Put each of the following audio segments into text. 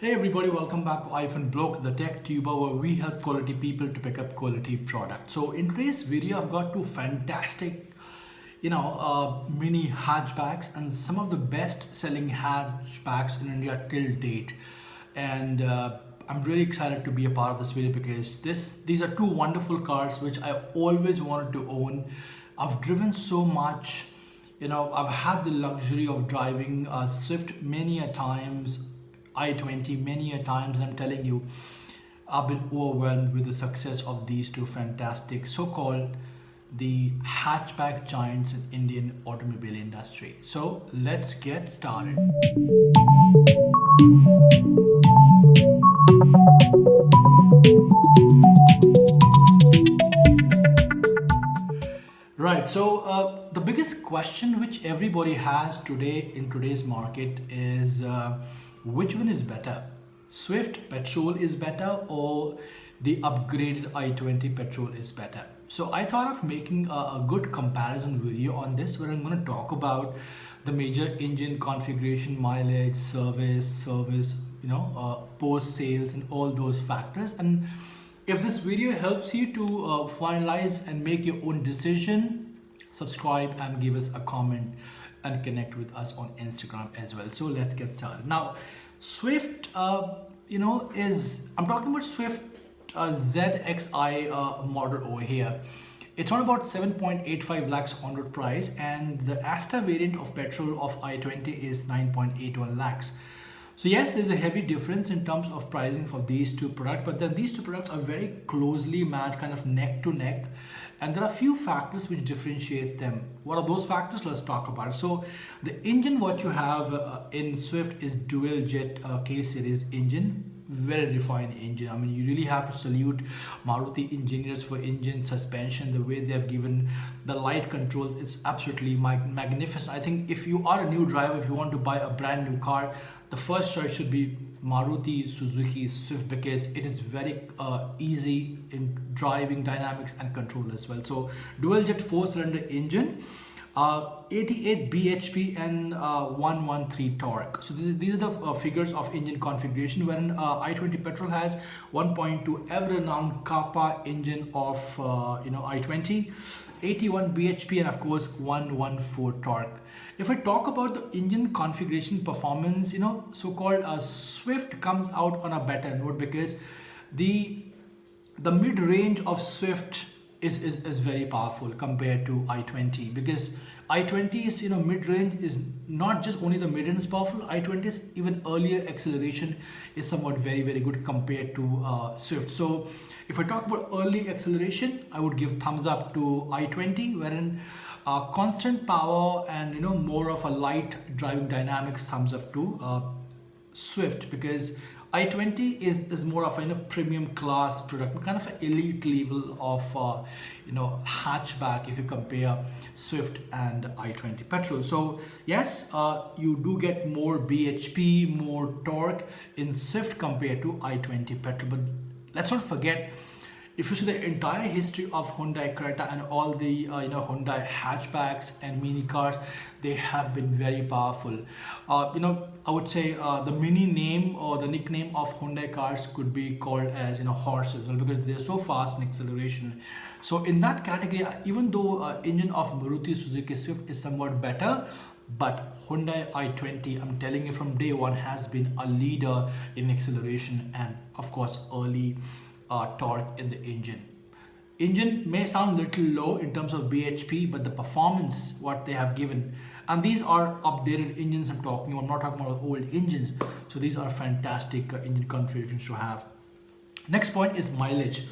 Hey everybody, welcome back to iPhone Bloke, the tech tuber where we help quality people to pick up quality products. So in today's video, I've got two fantastic, mini hatchbacks and some of the best selling hatchbacks in India till date. And I'm really excited to be a part of this video because these are two wonderful cars which I always wanted to own. I've driven so much. I've had the luxury of driving a Swift many a times, I20 many a times, and I'm telling you, I've been overwhelmed with the success of these two fantastic so-called the hatchback giants in Indian automobile industry. So let's get started. Right. So the biggest question which everybody has today in today's market is which one is better? Swift petrol is better or the upgraded I20 petrol is better? So I thought of making a good comparison video on this where I'm going to talk about the major engine configuration, mileage, service, post sales and all those factors. And if this video helps you to finalize and make your own decision, subscribe and give us a comment and connect with us on Instagram as well. So let's get started. Now, Swift, I'm talking about Swift ZXI model over here. It's on about 7.85 lakhs on road price, and the Asta variant of petrol of I20 is 9.81 lakhs. So yes, there's a heavy difference in terms of pricing for these two products, but then these two products are very closely matched, kind of neck to neck. And there are a few factors which differentiates them. What are those factors? Let's talk about it. So the engine, what you have in Swift is dual jet K-series engine. Very refined engine. I mean, you really have to salute Maruti engineers for engine suspension. The way they have given the light controls is absolutely magnificent. I think if you are a new driver, if you want to buy a brand new car, the first choice should be Maruti Suzuki Swift because it is very easy in driving dynamics and control as well. So dual jet 4-cylinder engine. 88 bhp and 113 torque. So these are the figures of engine configuration, wherein I20 petrol has 1.2 ever-renowned Kappa engine of I20, 81 bhp and of course 114 torque. If I talk about the engine configuration performance, so-called Swift comes out on a better note because the mid-range of Swift is very powerful compared to I20 because I20's mid-range is not just only the mid-range is powerful. I20's even earlier acceleration is somewhat very good compared to Swift. So if I talk about early acceleration, I would give thumbs up to I20, wherein constant power and more of a light driving dynamics, thumbs up to Swift, because I20 is more of a premium class product, kind of an elite level of hatchback if you compare Swift and I20 petrol. So yes, you do get more bhp, more torque in Swift compared to I20 petrol. But let's not forget, if you see the entire history of Hyundai Creta and all the Hyundai hatchbacks and mini cars, they have been very powerful. I would say the mini name or the nickname of Hyundai cars could be called as horse as well because they're so fast in acceleration. So in that category, even though engine of Maruti Suzuki Swift is somewhat better, but Hyundai i20, I'm telling you from day one, has been a leader in acceleration and of course early torque in the engine. Engine may sound a little low in terms of bhp, but the performance what they have given, and these are updated engines I'm talking about. I'm not talking about old engines. So these are fantastic engine configurations to have. Next point is mileage.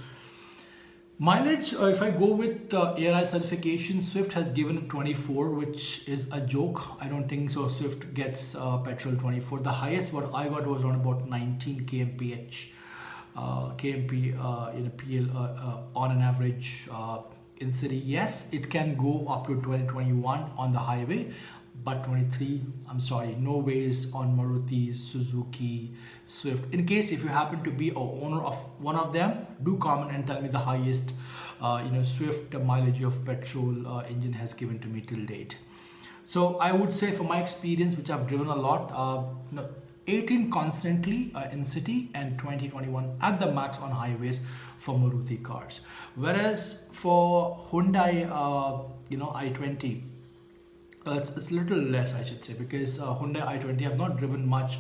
Mileage, if I go with ARI certification, Swift has given 24, which is a joke. I don't think so. Swift gets petrol 24. The highest what I got was around about 19 kmph. PL on an average in city. Yes, it can go up to 2021 on the highway, but 23, I'm sorry, no ways on Maruti, Suzuki, Swift. In case if you happen to be a owner of one of them, do comment and tell me the highest Swift mileage of petrol engine has given to me till date. So I would say from my experience, which I've driven a lot, 18 constantly in city, and 2021 at the max on highways for Maruti cars. Whereas for Hyundai, i20, it's a little less, I should say, because Hyundai i20 have not driven much.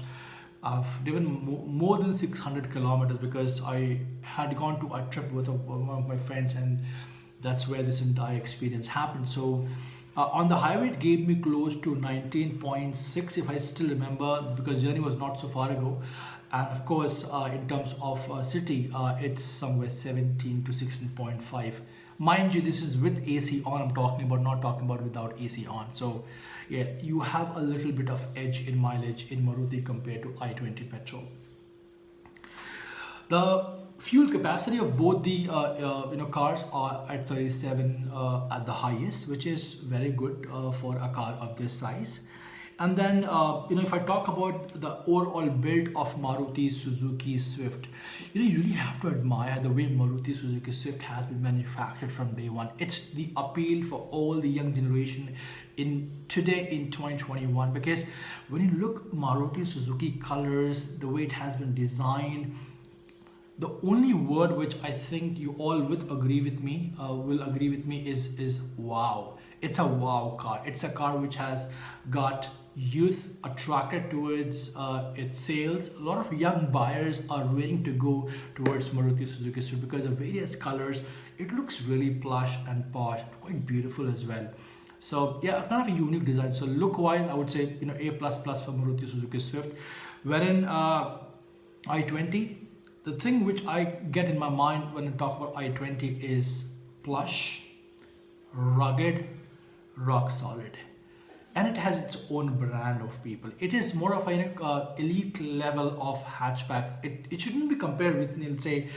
I've driven more than 600 kilometers because I had gone to a trip with one of my friends, and that's where this entire experience happened. So on the highway, it gave me close to 19.6, if I still remember, because journey was not so far ago. And of course, in terms of city, it's somewhere 17 to 16.5. Mind you, this is with AC on, I'm talking about, not talking about without AC on. So yeah, you have a little bit of edge in mileage in Maruti compared to i20 petrol. The fuel capacity of both the cars are at 37 at the highest, which is very good for a car of this size. And then if I talk about the overall build of Maruti Suzuki Swift, you really have to admire the way Maruti Suzuki Swift has been manufactured from day one. It's the appeal for all the young generation in 2021, because when you look Maruti Suzuki colors, the way it has been designed, the only word which I think you all will agree with me is wow. It's a wow car. It's a car which has got youth attracted towards its sales. A lot of young buyers are willing to go towards Maruti Suzuki Swift because of various colors. It looks really plush and posh, quite beautiful as well. So yeah, kind of a unique design. So look wise, I would say A++ for Maruti Suzuki Swift. Wherein i20, the thing which I get in my mind when I talk about i20 is plush, rugged, rock solid, and it has its own brand of people. It is more of an elite level of hatchback. It shouldn't be compared with, let's say,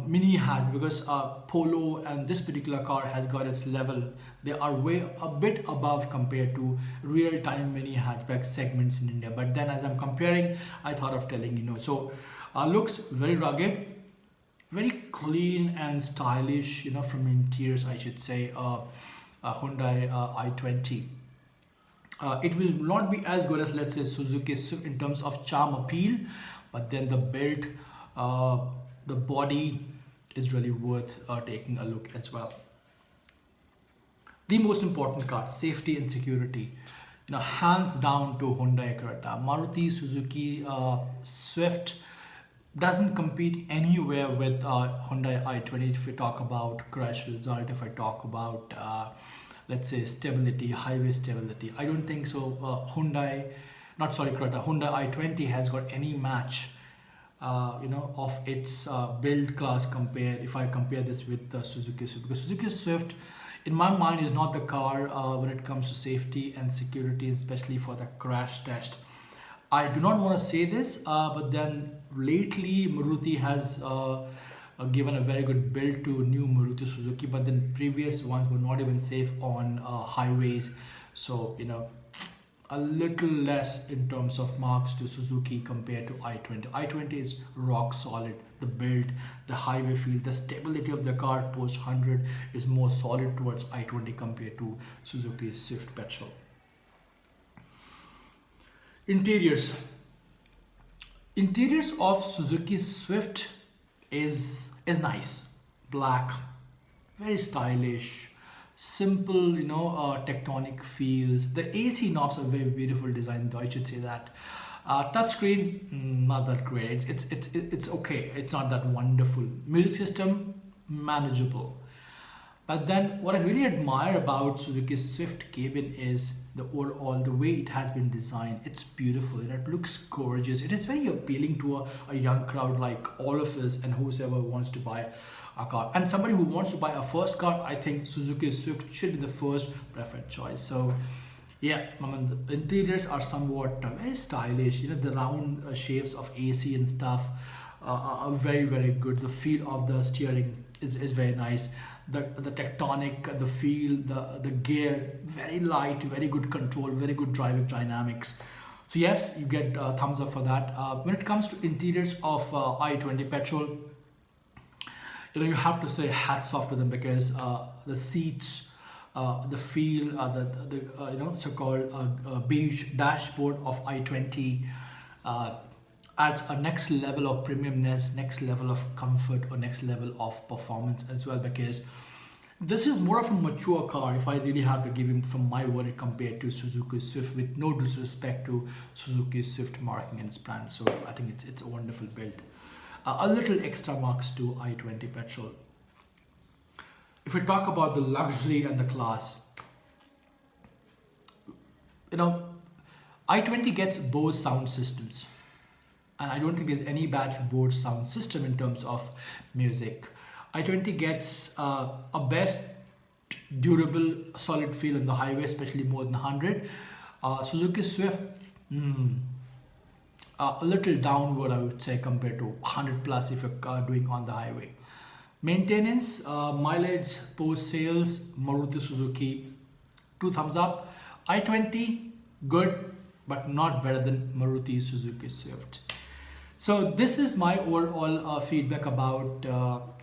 mini hatch, because Polo and this particular car has got its level. They are way a bit above compared to real-time mini hatchback segments in India. But then, as I'm comparing, I thought of telling so looks very rugged, very clean and stylish. From interiors, I should say. Hyundai i20. It will not be as good as, let's say, Suzuki Swift in terms of charm appeal, but then the build, the body is really worth taking a look as well. The most important car, safety and security, hands down to Hyundai Creta. Maruti Suzuki Swift doesn't compete anywhere with Hyundai i20 if we talk about crash result, if I talk about let's say stability, highway stability. I don't think so. Hyundai i20 has got any match of its build class compared, if I compare this with the Suzuki Swift, because Suzuki Swift in my mind is not the car when it comes to safety and security, especially for the crash test. I do not want to say this, but then lately Maruti has given a very good build to new Maruti Suzuki, but then previous ones were not even safe on highways. So a little less in terms of marks to Suzuki compared to i20. i20 is rock solid. The build, the highway feel, the stability of the car post 100 is more solid towards i20 compared to Suzuki Swift Petrol. Interiors of Suzuki Swift is nice, black, very stylish, simple, tectonic feels. The AC knobs are very beautiful design, though, I should say that. Touchscreen, not that great. It's okay. It's not that wonderful. Music system, manageable. But then what I really admire about Suzuki Swift cabin is the overall, the way it has been designed. It's beautiful and it looks gorgeous. It is very appealing to a young crowd like all of us and whoever wants to buy a car. And somebody who wants to buy a first car, I think Suzuki Swift should be the first preferred choice. So yeah, the interiors are somewhat very stylish. The round shapes of AC and stuff are very, very good. The feel of the steering is very nice. The tectonic, the feel, the gear, very light, very good control, very good driving dynamics. So yes, you get thumbs up for that. When it comes to interiors of i20 petrol, you have to say hats off to them, because the seats the feel, the so-called beige dashboard of i20 uh, adds a next level of premiumness, next level of comfort, or next level of performance as well, because this is more of a mature car, if I really have to give him from my word, compared to Suzuki Swift, with no disrespect to Suzuki Swift marking and its brand. So I think it's a wonderful build. A little extra marks to i20 Petrol. If we talk about the luxury and the class, i20 gets Bose sound systems, and I don't think there's any bad for Bose sound system in terms of music. i20 gets a best durable solid feel on the highway, especially more than 100. Suzuki Swift, a little downward, I would say, compared to 100 plus if you're doing on the highway. Maintenance, mileage, post sales, Maruti Suzuki, 2 thumbs up. i20, good, but not better than Maruti Suzuki Swift. So this is my overall feedback about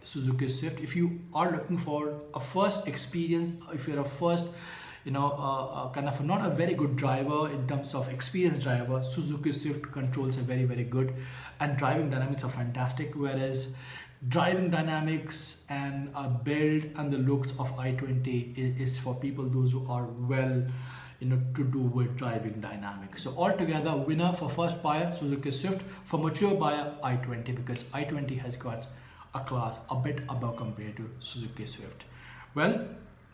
Suzuki Swift. If you are looking for a first experience, if you're a first, kind of not a very good driver in terms of experienced driver, Suzuki Swift controls are very, very good, and driving dynamics are fantastic. Whereas driving dynamics and build and the looks of i20 is for people those who are well, to do with driving dynamics. So altogether, winner for first buyer, Suzuki Swift. For mature buyer, i20, because i20 has got a class a bit above compared to Suzuki Swift. Well,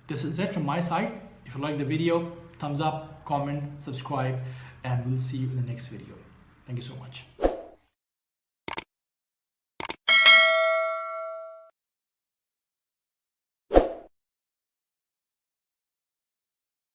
this is it from my side. If you like the video, thumbs up, comment, subscribe, and we'll see you in the next video. Thank you so much.